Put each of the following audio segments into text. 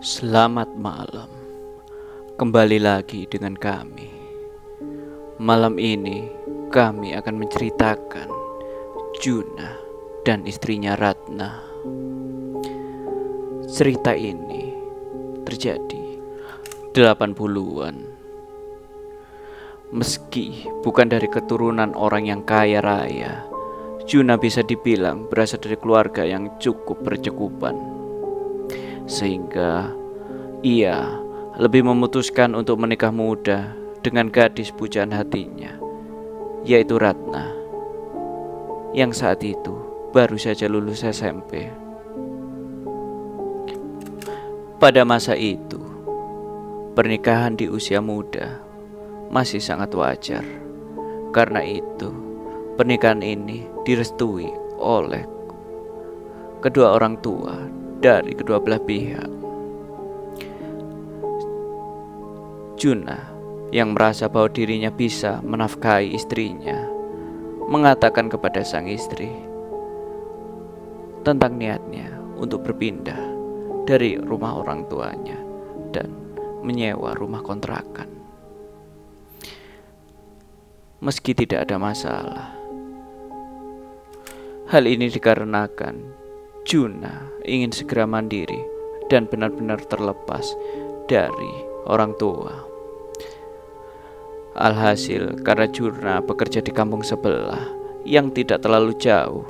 Selamat malam. Kembali lagi dengan kami. Malam ini kami akan menceritakan Juna dan istrinya Ratna. Cerita ini terjadi 80-an. Meski bukan dari keturunan orang yang kaya raya, Juna bisa dibilang berasal dari keluarga yang cukup berkecukupan, sehingga ia lebih memutuskan untuk menikah muda dengan gadis pujaan hatinya, yaitu Ratna, yang saat itu baru saja lulus SMP. Pada masa itu, pernikahan di usia muda masih sangat wajar. Karena itu, pernikahan ini direstui oleh kedua orang tua dari kedua belah pihak. Juna yang merasa bahwa dirinya bisa menafkahi istrinya mengatakan kepada sang istri tentang niatnya untuk berpindah dari rumah orang tuanya dan menyewa rumah kontrakan. Meski tidak ada masalah, hal ini dikarenakan Juna ingin segera mandiri dan benar-benar terlepas dari orang tua. Alhasil, karena Juna bekerja di kampung sebelah yang tidak terlalu jauh,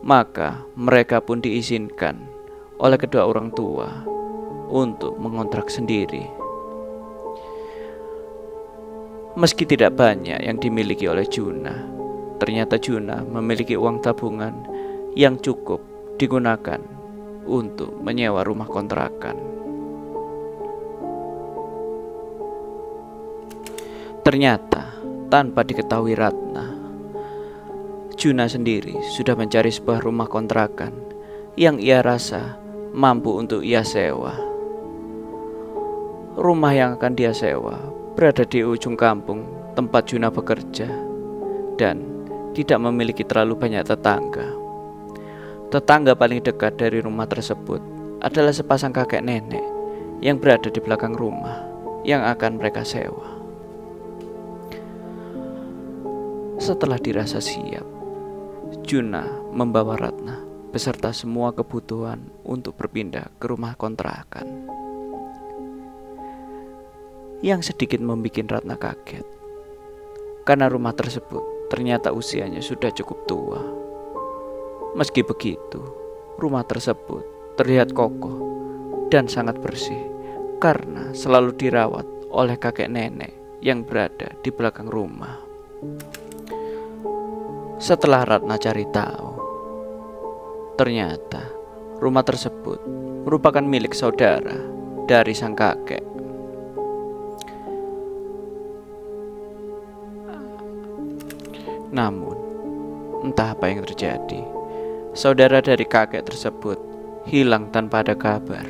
maka mereka pun diizinkan oleh kedua orang tua untuk mengontrak sendiri. Meski tidak banyak yang dimiliki oleh Juna, ternyata Juna memiliki uang tabungan yang cukup digunakan untuk menyewa rumah kontrakan. Ternyata tanpa diketahui Ratna, Juna sendiri sudah mencari sebuah rumah kontrakan yang ia rasa mampu untuk ia sewa. Rumah yang akan dia sewa berada di ujung kampung tempat Juna bekerja dan tidak memiliki terlalu banyak tetangga. Tetangga paling dekat dari rumah tersebut adalah sepasang kakek nenek yang berada di belakang rumah yang akan mereka sewa. Setelah dirasa siap, Juna membawa Ratna beserta semua kebutuhan untuk berpindah ke rumah kontrakan. Yang sedikit membuat Ratna kaget, karena rumah tersebut ternyata usianya sudah cukup tua. Meski begitu, rumah tersebut terlihat kokoh dan sangat bersih karena selalu dirawat oleh kakek nenek yang berada di belakang rumah. Setelah Ratna cari tahu, ternyata rumah tersebut merupakan milik saudara dari sang kakek. Namun, entah apa yang terjadi, saudara dari kakek tersebut hilang tanpa ada kabar.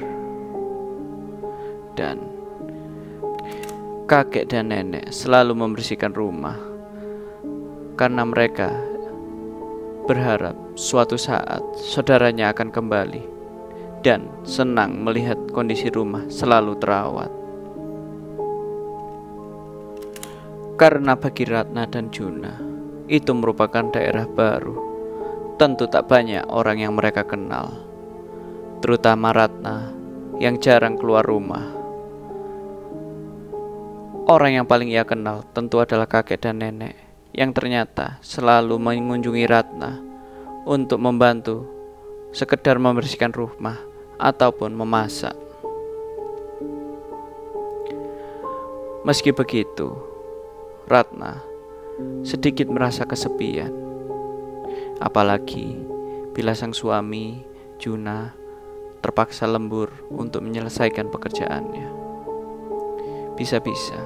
Dan kakek dan nenek selalu membersihkan rumah karena mereka berharap suatu saat saudaranya akan kembali dan senang melihat kondisi rumah selalu terawat. Karena bagi Ratna dan Juna, itu merupakan daerah baru. Tentu tak banyak orang yang mereka kenal, terutama Ratna yang jarang keluar rumah. Orang yang paling ia kenal tentu adalah kakek dan nenek yang ternyata selalu mengunjungi Ratna untuk membantu sekedar membersihkan rumah ataupun memasak. Meski begitu, Ratna sedikit merasa kesepian, apalagi bila sang suami Juna terpaksa lembur untuk menyelesaikan pekerjaannya. Bisa-bisa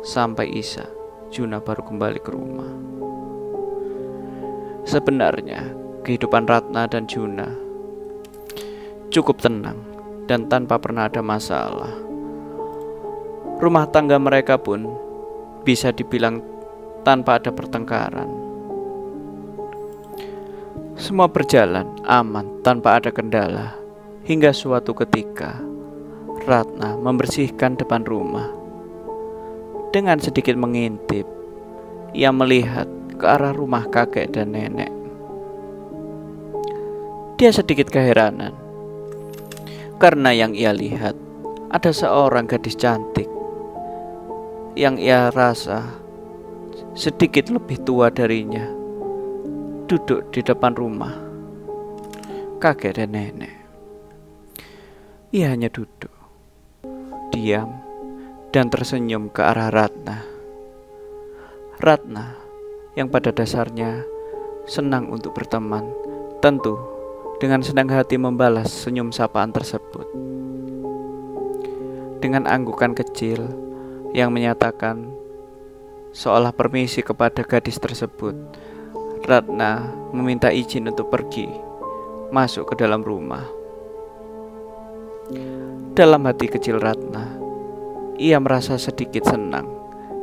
sampai Isya Juna baru kembali ke rumah. Sebenarnya kehidupan Ratna dan Juna cukup tenang dan tanpa pernah ada masalah. Rumah tangga mereka pun bisa dibilang tanpa ada pertengkaran. Semua berjalan aman tanpa ada kendala, hingga suatu ketika Ratna membersihkan depan rumah. Dengan sedikit mengintip, ia melihat ke arah rumah kakek dan nenek. Dia sedikit keheranan karena yang ia lihat ada seorang gadis cantik yang ia rasa sedikit lebih tua darinya duduk di depan rumah kakek dan nenek. Ia hanya duduk, diam, dan tersenyum ke arah Ratna. Ratna yang pada dasarnya senang untuk berteman, tentu dengan senang hati membalas senyum sapaan tersebut. Dengan anggukan kecil yang menyatakan seolah permisi kepada gadis tersebut, Ratna meminta izin untuk pergi masuk ke dalam rumah. Dalam hati kecil Ratna, ia merasa sedikit senang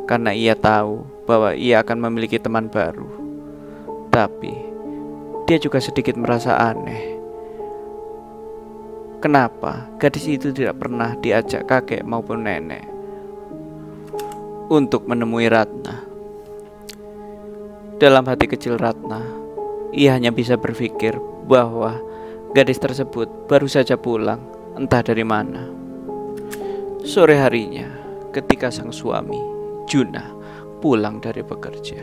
karena ia tahu bahwa ia akan memiliki teman baru. Tapi dia juga sedikit merasa aneh. Kenapa gadis itu tidak pernah diajak kakek maupun nenek untuk menemui Ratna? Dalam hati kecil Ratna, ia hanya bisa berpikir bahwa gadis tersebut baru saja pulang, entah dari mana. Sore harinya, ketika sang suami, Juna, pulang dari bekerja,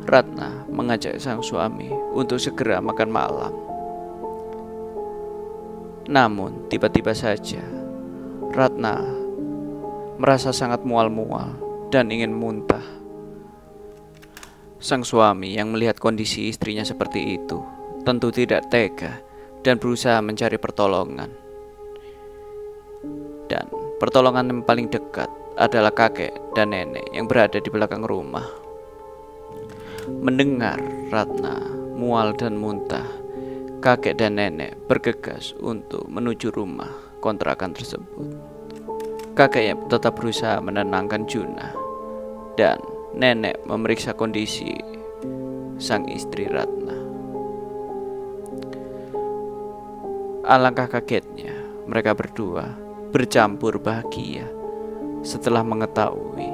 Ratna mengajak sang suami untuk segera makan malam. Namun, tiba-tiba saja, Ratna merasa sangat mual-mual dan ingin muntah. Sang suami yang melihat kondisi istrinya seperti itu tentu tidak tega dan berusaha mencari pertolongan. Dan pertolongan yang paling dekat adalah kakek dan nenek yang berada di belakang rumah. Mendengar Ratna mual dan muntah, kakek dan nenek bergegas untuk menuju rumah kontrakan tersebut. Kakeknya tetap berusaha menenangkan Juna, dan nenek memeriksa kondisi sang istri Ratna. Alangkah kagetnya mereka berdua bercampur bahagia setelah mengetahui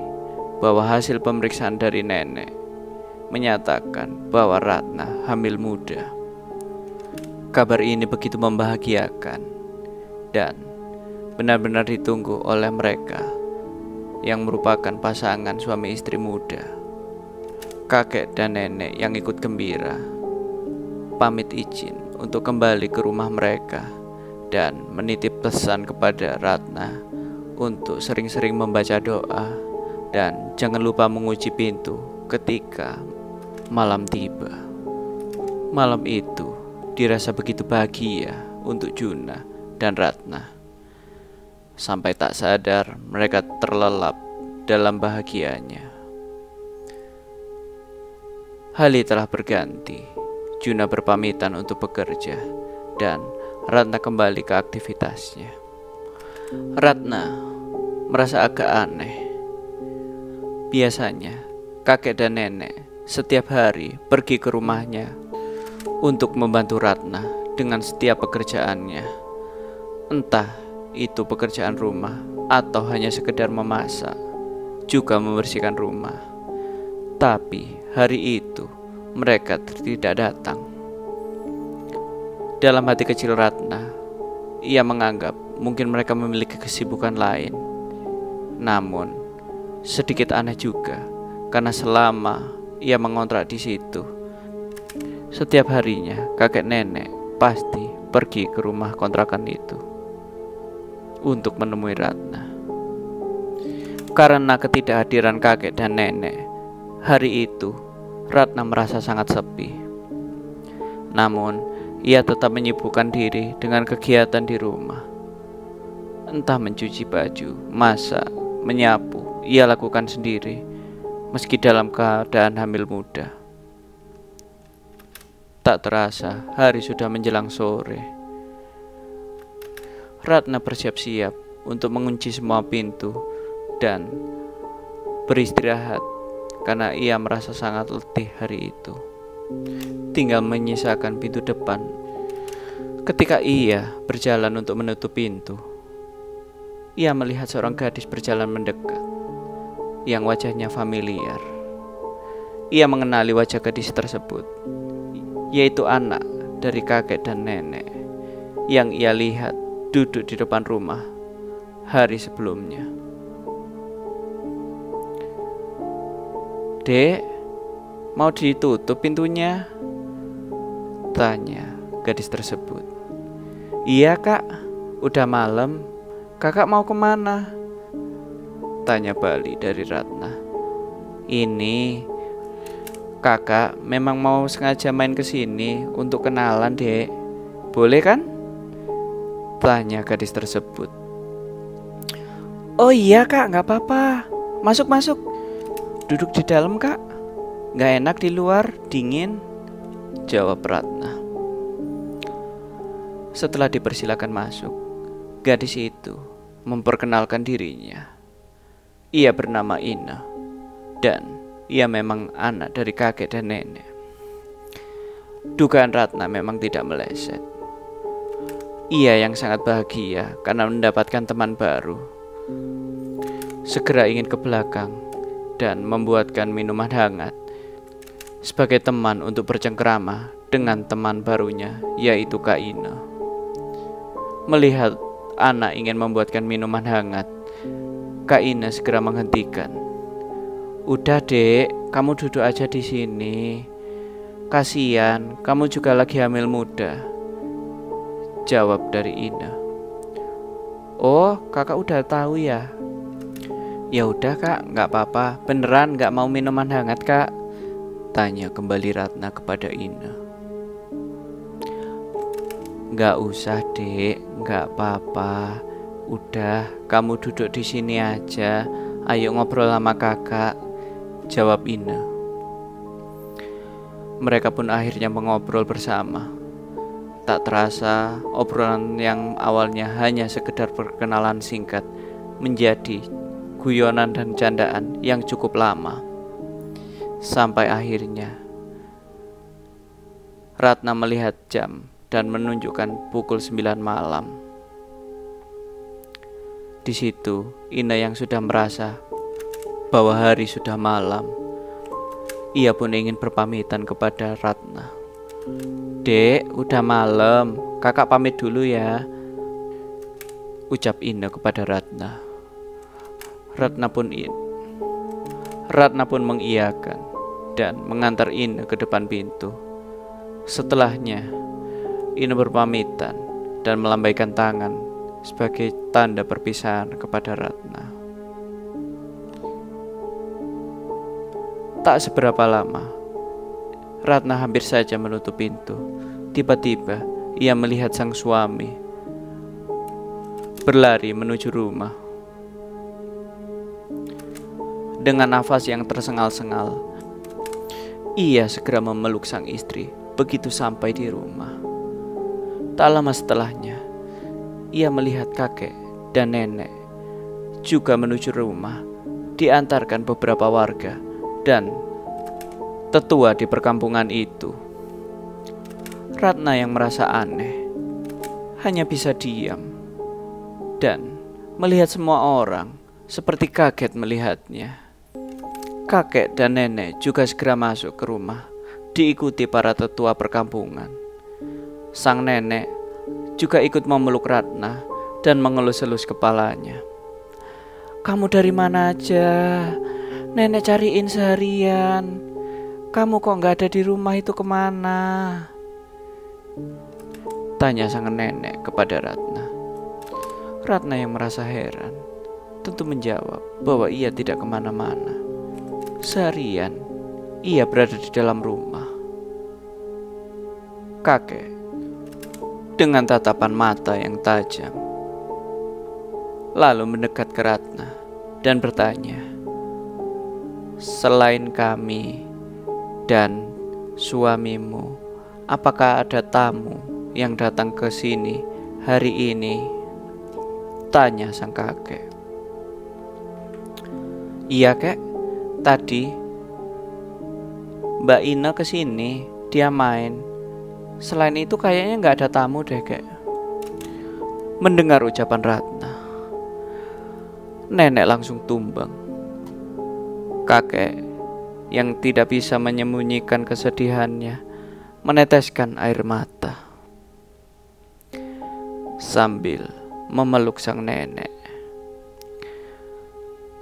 bahwa hasil pemeriksaan dari nenek menyatakan bahwa Ratna hamil muda. Kabar ini begitu membahagiakan dan benar-benar ditunggu oleh mereka yang merupakan pasangan suami istri muda. Kakek dan nenek yang ikut gembira pamit izin untuk kembali ke rumah mereka dan menitip pesan kepada Ratna untuk sering-sering membaca doa dan jangan lupa mengunci pintu ketika malam tiba. Malam itu dirasa begitu bahagia untuk Juna dan Ratna. Sampai tak sadar mereka terlelap dalam bahagianya. Hari telah berganti. Juna berpamitan untuk bekerja dan Ratna kembali ke aktivitasnya. Ratna merasa agak aneh. Biasanya kakek dan nenek setiap hari pergi ke rumahnya untuk membantu Ratna dengan setiap pekerjaannya. Entah itu pekerjaan rumah atau hanya sekedar memasak, juga membersihkan rumah. Tapi hari itu mereka tidak datang. Dalam hati kecil Ratna, ia menganggap mungkin mereka memiliki kesibukan lain. Namun sedikit aneh juga karena selama ia mengontrak di situ, setiap harinya kakek nenek pasti pergi ke rumah kontrakan itu untuk menemui Ratna. Karena ketidakhadiran kakek dan nenek, hari itu Ratna merasa sangat sepi. Namun, ia tetap menyibukkan diri dengan kegiatan di rumah. Entah mencuci baju, masak, menyapu, ia lakukan sendiri meski dalam keadaan hamil muda. Tak terasa, hari sudah menjelang sore. Ratna bersiap-siap untuk mengunci semua pintu dan beristirahat karena ia merasa sangat letih hari itu. Tinggal menyisakan pintu depan. Ketika ia berjalan untuk menutup pintu, ia melihat seorang gadis berjalan mendekat, yang wajahnya familiar. Ia mengenali wajah gadis tersebut, yaitu anak dari kakek dan nenek yang ia lihat duduk di depan rumah hari sebelumnya. "Dek, mau ditutup pintunya?" tanya gadis tersebut. "Iya kak, udah malam. Kakak mau kemana?" tanya Bali dari Ratna. "Ini kakak memang mau sengaja main ke sini untuk kenalan, Dek. Boleh kan?" tanya gadis tersebut. "Oh iya kak, gak apa-apa. Masuk. Duduk di dalam kak. Gak enak di luar, dingin," jawab Ratna. Setelah dipersilakan masuk, gadis itu memperkenalkan dirinya. Ia bernama Ina, dan ia memang anak dari kakek dan nenek. Dugaan Ratna memang tidak meleset. Ia yang sangat bahagia karena mendapatkan teman baru. Segera ingin ke belakang dan membuatkan minuman hangat sebagai teman untuk bercengkerama dengan teman barunya, yaitu Kak Ina. Melihat anak ingin membuatkan minuman hangat, Kak Ina segera menghentikan. "Udah dek, kamu duduk aja di sini. Kasian, kamu juga lagi hamil muda," jawab dari Ina. "Oh, kakak udah tahu ya?" "Ya udah kak, nggak apa-apa. Beneran nggak mau minuman hangat kak?" tanya kembali Ratna kepada Ina. "Nggak usah dek, nggak apa-apa. Udah, kamu duduk di sini aja. Ayo ngobrol sama kakak," jawab Ina. Mereka pun akhirnya mengobrol bersama. Tak terasa, obrolan yang awalnya hanya sekedar perkenalan singkat menjadi guyonan dan candaan yang cukup lama. Sampai akhirnya Ratna melihat jam dan menunjukkan pukul 9 malam. Di situ Ina yang sudah merasa bahwa hari sudah malam. Ia pun ingin berpamitan kepada Ratna. "Dek, udah malam. Kakak pamit dulu ya," ucap Ina kepada Ratna. Ratna pun mengiyakan dan mengantar Ina ke depan pintu. Setelahnya, Ina berpamitan dan melambaikan tangan sebagai tanda perpisahan kepada Ratna. Tak seberapa lama, Ratna hampir saja menutup pintu. Tiba-tiba ia melihat sang suami berlari menuju rumah. Dengan nafas yang tersengal-sengal, ia segera memeluk sang istri begitu sampai di rumah. Tak lama setelahnya, ia melihat kakek dan nenek juga menuju rumah, diantarkan beberapa warga dan tetua di perkampungan itu. Ratna yang merasa aneh hanya bisa diam dan melihat semua orang seperti kaget melihatnya. Kakek dan nenek juga segera masuk ke rumah, diikuti para tetua perkampungan. Sang nenek juga ikut memeluk Ratna dan mengelus-elus kepalanya. "Kamu dari mana aja? Nenek cariin seharian. Kamu kok gak ada di rumah itu kemana?" tanya sang nenek kepada Ratna. Ratna yang merasa heran tentu menjawab bahwa ia tidak kemana-mana. Seharian ia berada di dalam rumah. Kakek dengan tatapan mata yang tajam lalu mendekat ke Ratna dan bertanya, "Selain kami dan suamimu, apakah ada tamu yang datang ke sini hari ini?" tanya sang kakek. "Iya kek, tadi Mbak Ina kesini, dia main. Selain itu kayaknya gak ada tamu deh kek." Mendengar ucapan Ratna, nenek langsung tumbang. Kakek yang tidak bisa menyembunyikan kesedihannya meneteskan air mata sambil memeluk sang nenek.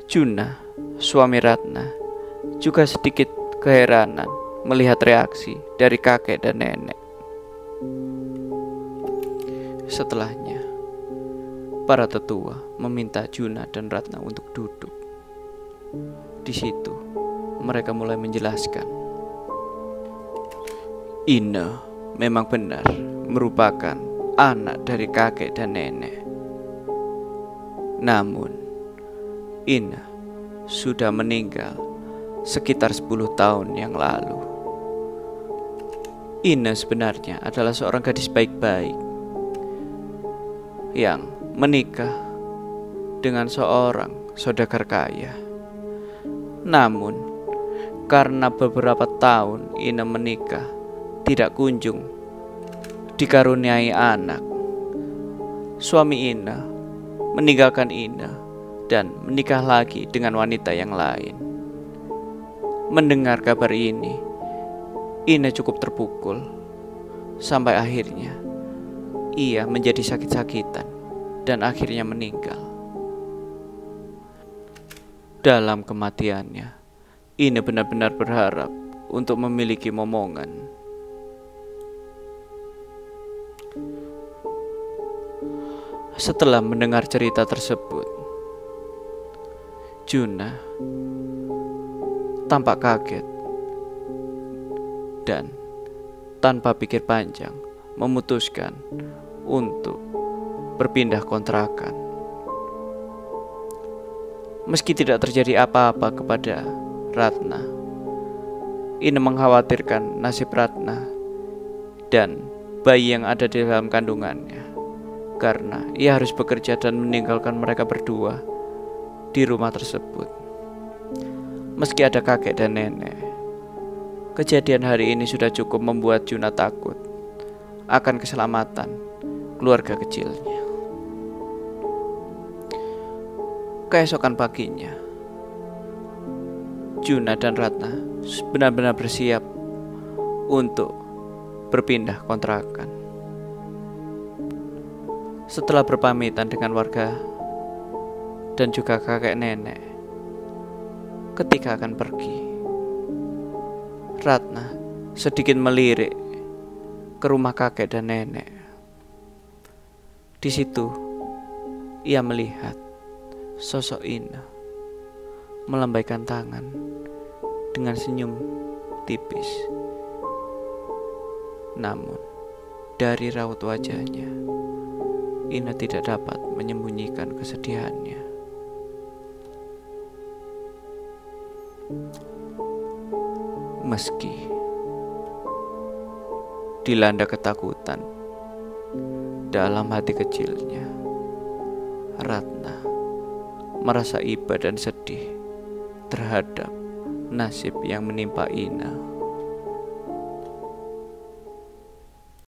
Juna, suami Ratna, juga sedikit keheranan melihat reaksi dari kakek dan nenek. Setelahnya, para tetua meminta Juna dan Ratna untuk duduk. Di situ, mereka mulai menjelaskan. Ina memang benar merupakan anak dari kakek dan nenek. Namun, Ina sudah meninggal sekitar 10 tahun yang lalu. Ina sebenarnya adalah seorang gadis baik-baik yang menikah dengan seorang saudagar kaya. Namun, karena beberapa tahun Ina menikah tidak kunjung dikaruniai anak, suami Ina meninggalkan Ina dan menikah lagi dengan wanita yang lain. Mendengar kabar ini, Ina cukup terpukul sampai akhirnya ia menjadi sakit-sakitan dan akhirnya meninggal. Dalam kematiannya, Ina benar-benar berharap untuk memiliki momongan. Setelah mendengar cerita tersebut, Juna tampak kaget dan tanpa pikir panjang memutuskan untuk berpindah kontrakan. Meski tidak terjadi apa-apa kepada Ratna, Ina mengkhawatirkan nasib Ratna dan bayi yang ada di dalam kandungannya, karena ia harus bekerja dan meninggalkan mereka berdua di rumah tersebut. Meski ada kakek dan nenek, kejadian hari ini sudah cukup membuat Juna takut akan keselamatan keluarga kecilnya. Keesokan paginya, Juna dan Ratna benar-benar bersiap untuk berpindah kontrakan. Setelah berpamitan dengan warga dan juga kakek nenek, ketika akan pergi, Ratna sedikit melirik ke rumah kakek dan nenek. Di situ, ia melihat sosok Ina melambaikan tangan dengan senyum tipis. Namun, dari raut wajahnya, Ina tidak dapat menyembunyikan kesedihannya. Meski dilanda ketakutan dalam hati kecilnya, Ratna merasa iba dan sedih terhadap nasib yang menimpa Ina.